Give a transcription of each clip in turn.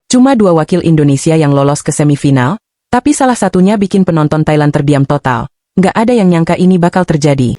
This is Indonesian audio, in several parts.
Cuma 2 wakil Indonesia yang lolos ke semifinal, tapi salah satunya bikin penonton Thailand terdiam total. Nggak ada yang nyangka ini bakal terjadi.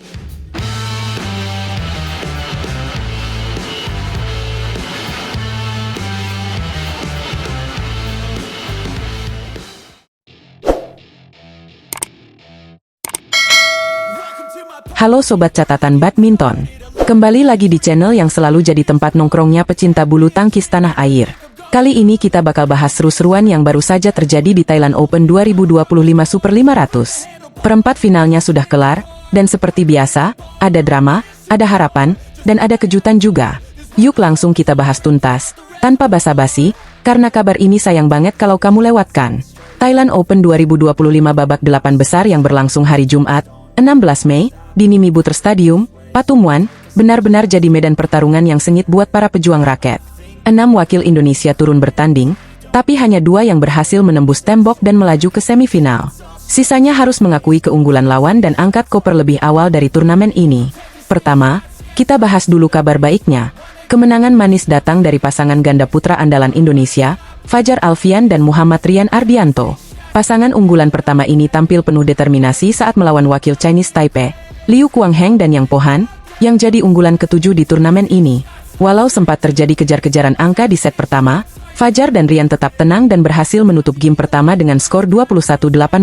Halo Sobat Catatan Badminton. Kembali lagi di channel yang selalu jadi tempat nongkrongnya pecinta bulu tangkis tanah air. Kali ini kita bakal bahas seru-seruan yang baru saja terjadi di Thailand Open 2025 Super 500. Perempat finalnya sudah kelar, dan seperti biasa, ada drama, ada harapan, dan ada kejutan juga. Yuk langsung kita bahas tuntas, tanpa basa-basi, karena kabar ini sayang banget kalau kamu lewatkan. Thailand Open 2025 babak 8 besar yang berlangsung hari Jumat, 16 Mei, di Nimibutur Stadium, Pathumwan, benar-benar jadi medan pertarungan yang sengit buat para pejuang raket. 6 wakil Indonesia turun bertanding, tapi hanya 2 yang berhasil menembus tembok dan melaju ke semifinal. Sisanya harus mengakui keunggulan lawan dan angkat koper lebih awal dari turnamen ini. Pertama, kita bahas dulu kabar baiknya. Kemenangan manis datang dari pasangan ganda putra andalan Indonesia, Fajar Alfian dan Muhammad Rian Ardianto. Pasangan unggulan pertama ini tampil penuh determinasi saat melawan wakil Chinese Taipei, Liu Kuangheng dan Yang Pohan, yang jadi unggulan ke-7 di turnamen ini. Walau sempat terjadi kejar-kejaran angka di set pertama, Fajar dan Rian tetap tenang dan berhasil menutup game pertama dengan skor 21-18.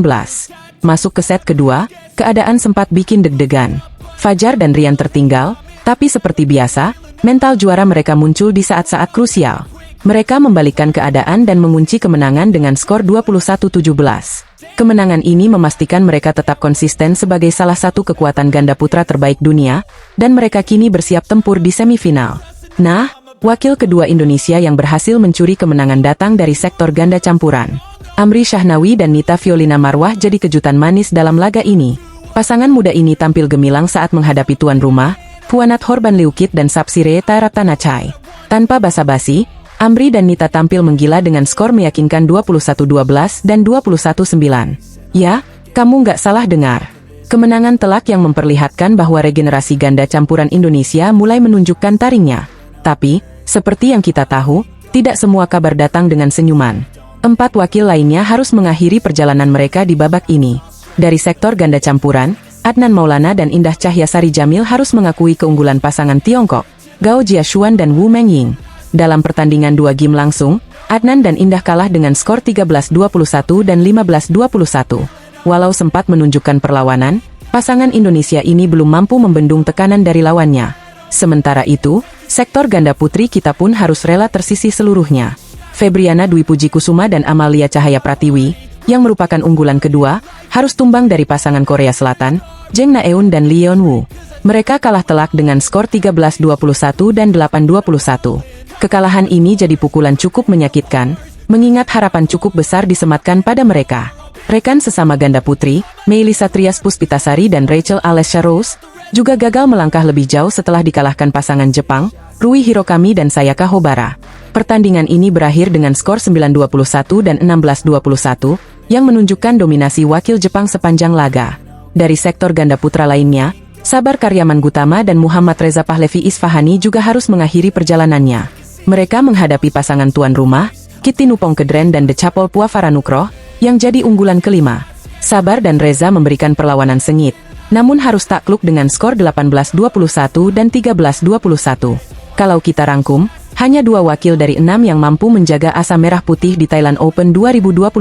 Masuk ke set kedua, keadaan sempat bikin deg-degan. Fajar dan Rian tertinggal, tapi seperti biasa, mental juara mereka muncul di saat-saat krusial. Mereka membalikkan keadaan dan mengunci kemenangan dengan skor 21-17. Kemenangan ini memastikan mereka tetap konsisten sebagai salah satu kekuatan ganda putra terbaik dunia, dan mereka kini bersiap tempur di semifinal. Nah, wakil kedua Indonesia yang berhasil mencuri kemenangan datang dari sektor ganda campuran. Amri Shahnawi dan Nita Fiolina Marwah jadi kejutan manis dalam laga ini. Pasangan muda ini tampil gemilang saat menghadapi tuan rumah, Phuanat Horbanliukit dan Sapsiree Tharatanachai. Tanpa basa-basi, Amri dan Nita tampil menggila dengan skor meyakinkan 21-12 dan 21-9. Ya, kamu nggak salah dengar. Kemenangan telak yang memperlihatkan bahwa regenerasi ganda campuran Indonesia mulai menunjukkan taringnya. Tapi, seperti yang kita tahu, tidak semua kabar datang dengan senyuman. 4 wakil lainnya harus mengakhiri perjalanan mereka di babak ini. Dari sektor ganda campuran, Adnan Maulana dan Indah Cahyasari Jamil harus mengakui keunggulan pasangan Tiongkok, Gao Jiashuan dan Wu Mengying. Dalam pertandingan 2 game langsung, Adnan dan Indah kalah dengan skor 13-21 dan 15-21. Walau sempat menunjukkan perlawanan, pasangan Indonesia ini belum mampu membendung tekanan dari lawannya. Sementara itu, sektor ganda putri kita pun harus rela tersisih seluruhnya. Febriana Dwi Puji Kusuma dan Amalia Cahaya Pratiwi, yang merupakan unggulan kedua, harus tumbang dari pasangan Korea Selatan, Jeng Na-eun dan Lee Yeon-woo. Mereka kalah telak dengan skor 13-21 dan 8-21. Kekalahan ini jadi pukulan cukup menyakitkan, mengingat harapan cukup besar disematkan pada mereka. Rekan sesama ganda putri, Meilisa Trias Puspitasari dan Rachel Alessia Rose, juga gagal melangkah lebih jauh setelah dikalahkan pasangan Jepang, Rui Hirokami dan Sayaka Hobara. Pertandingan ini berakhir dengan skor 9-21 dan 16-21, yang menunjukkan dominasi wakil Jepang sepanjang laga. Dari sektor ganda putra lainnya, Sabar Karyaman Gutama dan Muhammad Reza Pahlevi Isfahani juga harus mengakhiri perjalanannya. Mereka menghadapi pasangan tuan rumah, Kittinupong Kedren dan Decapol Pua Faranukroh, yang jadi unggulan kelima. Sabar dan Reza memberikan perlawanan sengit, namun harus takluk dengan skor 18-21 dan 13-21. Kalau kita rangkum, hanya 2 wakil dari 6 yang mampu menjaga asa merah putih di Thailand Open 2025.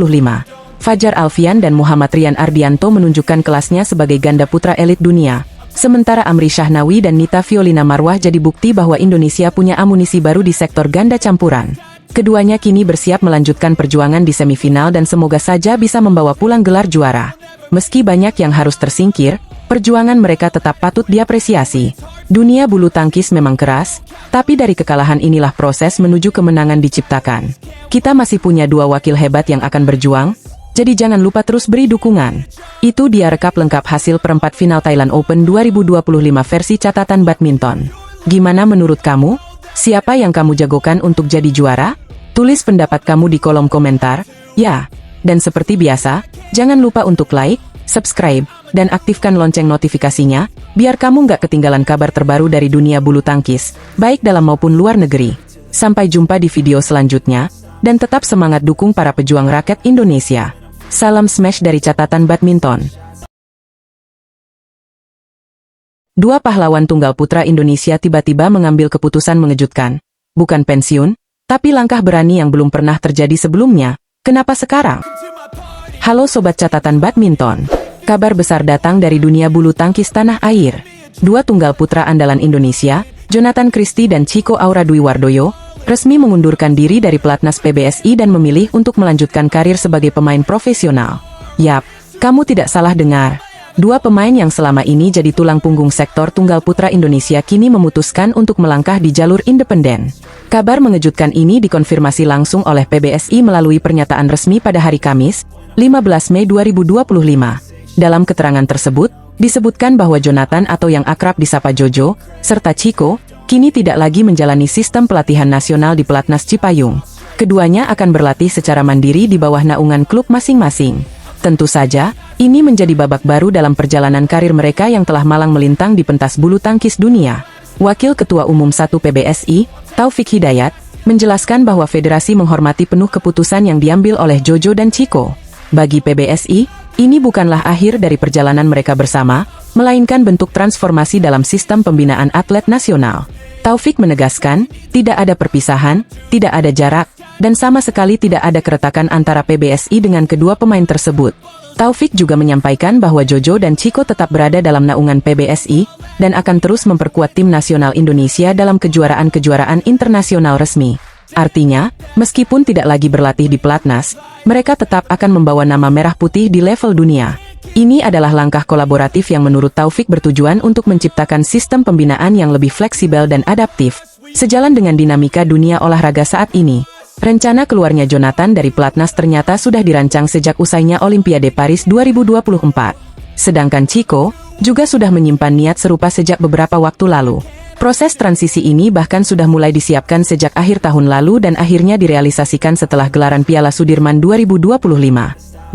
Fajar Alfian dan Muhammad Rian Ardianto menunjukkan kelasnya sebagai ganda putra elit dunia. Sementara Amri Shahnawi dan Nita Fiolina Marwah jadi bukti bahwa Indonesia punya amunisi baru di sektor ganda campuran. Keduanya kini bersiap melanjutkan perjuangan di semifinal dan semoga saja bisa membawa pulang gelar juara. Meski banyak yang harus tersingkir, perjuangan mereka tetap patut diapresiasi. Dunia bulu tangkis memang keras, tapi dari kekalahan inilah proses menuju kemenangan diciptakan. Kita masih punya 2 wakil hebat yang akan berjuang, jadi jangan lupa terus beri dukungan. Itu dia rekap lengkap hasil perempat final Thailand Open 2025 versi catatan badminton. Gimana menurut kamu? Siapa yang kamu jagokan untuk jadi juara? Tulis pendapat kamu di kolom komentar, ya. Dan seperti biasa, jangan lupa untuk like, subscribe, dan aktifkan lonceng notifikasinya, biar kamu nggak ketinggalan kabar terbaru dari dunia bulu tangkis, baik dalam maupun luar negeri. Sampai jumpa di video selanjutnya. dan tetap semangat dukung para pejuang raket Indonesia. Salam smash dari catatan badminton. Dua pahlawan tunggal putra Indonesia tiba-tiba mengambil keputusan mengejutkan. Bukan pensiun, tapi langkah berani yang belum pernah terjadi sebelumnya. Kenapa sekarang? Halo Sobat Catatan Badminton. Kabar besar datang dari dunia bulu tangkis tanah air. Dua tunggal putra andalan Indonesia, Jonathan Christie dan Chico Aura Dwi Wardoyo, resmi mengundurkan diri dari pelatnas PBSI dan memilih untuk melanjutkan karir sebagai pemain profesional. Yap, kamu tidak salah dengar. Dua pemain yang selama ini jadi tulang punggung sektor tunggal putra Indonesia kini memutuskan untuk melangkah di jalur independen. Kabar mengejutkan ini dikonfirmasi langsung oleh PBSI melalui pernyataan resmi pada hari Kamis, 15 Mei 2025. Dalam keterangan tersebut, disebutkan bahwa Jonathan atau yang akrab disapa Jojo, serta Chico, kini tidak lagi menjalani sistem pelatihan nasional di Pelatnas Cipayung. Keduanya akan berlatih secara mandiri di bawah naungan klub masing-masing. Tentu saja, ini menjadi babak baru dalam perjalanan karir mereka yang telah malang melintang di pentas bulu tangkis dunia. Wakil Ketua Umum 1 PBSI, Taufik Hidayat, menjelaskan bahwa federasi menghormati penuh keputusan yang diambil oleh Jojo dan Chico. Bagi PBSI, ini bukanlah akhir dari perjalanan mereka bersama, melainkan bentuk transformasi dalam sistem pembinaan atlet nasional. Taufik menegaskan, tidak ada perpisahan, tidak ada jarak, dan sama sekali tidak ada keretakan antara PBSI dengan kedua pemain tersebut. Taufik juga menyampaikan bahwa Jojo dan Chico tetap berada dalam naungan PBSI, dan akan terus memperkuat tim nasional Indonesia dalam kejuaraan-kejuaraan internasional resmi. Artinya, meskipun tidak lagi berlatih di Pelatnas, mereka tetap akan membawa nama merah putih di level dunia. Ini adalah langkah kolaboratif yang menurut Taufik bertujuan untuk menciptakan sistem pembinaan yang lebih fleksibel dan adaptif, sejalan dengan dinamika dunia olahraga saat ini. Rencana keluarnya Jonathan dari Pelatnas ternyata sudah dirancang sejak usainya Olimpiade Paris 2024. Sedangkan Chico juga sudah menyimpan niat serupa sejak beberapa waktu lalu. Proses transisi ini bahkan sudah mulai disiapkan sejak akhir tahun lalu dan akhirnya direalisasikan setelah gelaran Piala Sudirman 2025.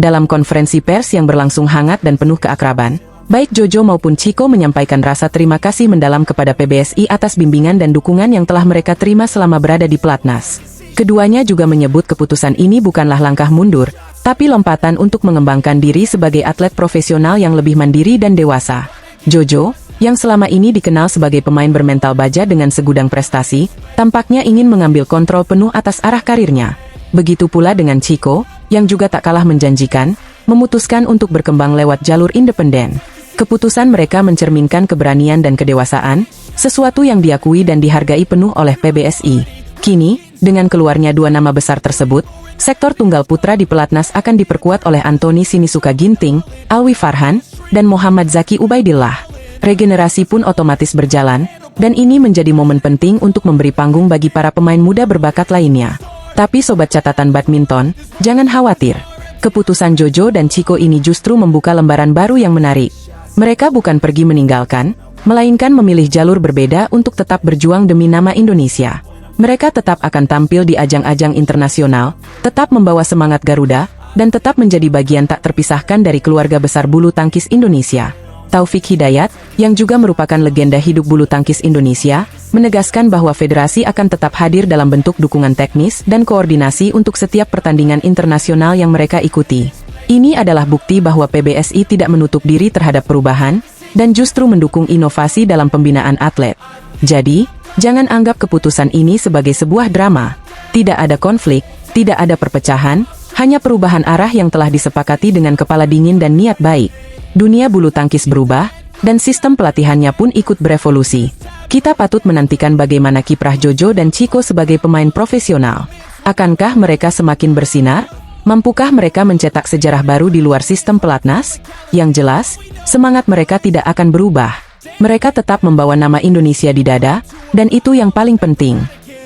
Dalam konferensi pers yang berlangsung hangat dan penuh keakraban, baik Jojo maupun Chico menyampaikan rasa terima kasih mendalam kepada PBSI atas bimbingan dan dukungan yang telah mereka terima selama berada di Pelatnas. Keduanya juga menyebut keputusan ini bukanlah langkah mundur, tapi lompatan untuk mengembangkan diri sebagai atlet profesional yang lebih mandiri dan dewasa. Jojo, yang selama ini dikenal sebagai pemain bermental baja dengan segudang prestasi, tampaknya ingin mengambil kontrol penuh atas arah karirnya. Begitu pula dengan Chico, yang juga tak kalah menjanjikan, memutuskan untuk berkembang lewat jalur independen. Keputusan mereka mencerminkan keberanian dan kedewasaan, sesuatu yang diakui dan dihargai penuh oleh PBSI. Kini, dengan keluarnya dua nama besar tersebut, sektor tunggal putra di Pelatnas akan diperkuat oleh Anthony Sinisuka Ginting, Alwi Farhan, dan Muhammad Zaki Ubaidillah. Regenerasi pun otomatis berjalan, dan ini menjadi momen penting untuk memberi panggung bagi para pemain muda berbakat lainnya. Tapi Sobat Catatan Badminton, jangan khawatir. Keputusan Jojo dan Chico ini justru membuka lembaran baru yang menarik. Mereka bukan pergi meninggalkan, melainkan memilih jalur berbeda untuk tetap berjuang demi nama Indonesia. Mereka tetap akan tampil di ajang-ajang internasional, tetap membawa semangat Garuda, dan tetap menjadi bagian tak terpisahkan dari keluarga besar bulu tangkis Indonesia. Taufik Hidayat, yang juga merupakan legenda hidup bulu tangkis Indonesia, menegaskan bahwa federasi akan tetap hadir dalam bentuk dukungan teknis dan koordinasi untuk setiap pertandingan internasional yang mereka ikuti. Ini adalah bukti bahwa PBSI tidak menutup diri terhadap perubahan, dan justru mendukung inovasi dalam pembinaan atlet. Jadi, jangan anggap keputusan ini sebagai sebuah drama. Tidak ada konflik, tidak ada perpecahan, hanya perubahan arah yang telah disepakati dengan kepala dingin dan niat baik. Dunia bulu tangkis berubah, dan sistem pelatihannya pun ikut berevolusi. Kita patut menantikan bagaimana kiprah Jojo dan Chico sebagai pemain profesional. Akankah mereka semakin bersinar? Mampukah mereka mencetak sejarah baru di luar sistem Pelatnas? Yang jelas, semangat mereka tidak akan berubah. Mereka tetap membawa nama Indonesia di dada, dan itu yang paling penting.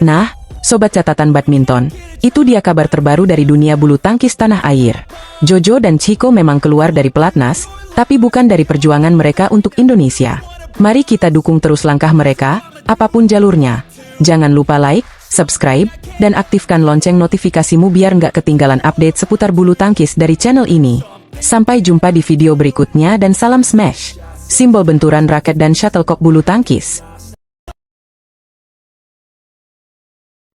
Nah, Sobat Catatan Badminton, itu dia kabar terbaru dari dunia bulu tangkis tanah air. Jojo dan Chico memang keluar dari Pelatnas, tapi bukan dari perjuangan mereka untuk Indonesia. Mari kita dukung terus langkah mereka, apapun jalurnya. Jangan lupa like, subscribe, dan aktifkan lonceng notifikasimu biar nggak ketinggalan update seputar bulu tangkis dari channel ini. Sampai jumpa di video berikutnya dan salam smash! Simbol benturan raket dan shuttlecock bulu tangkis.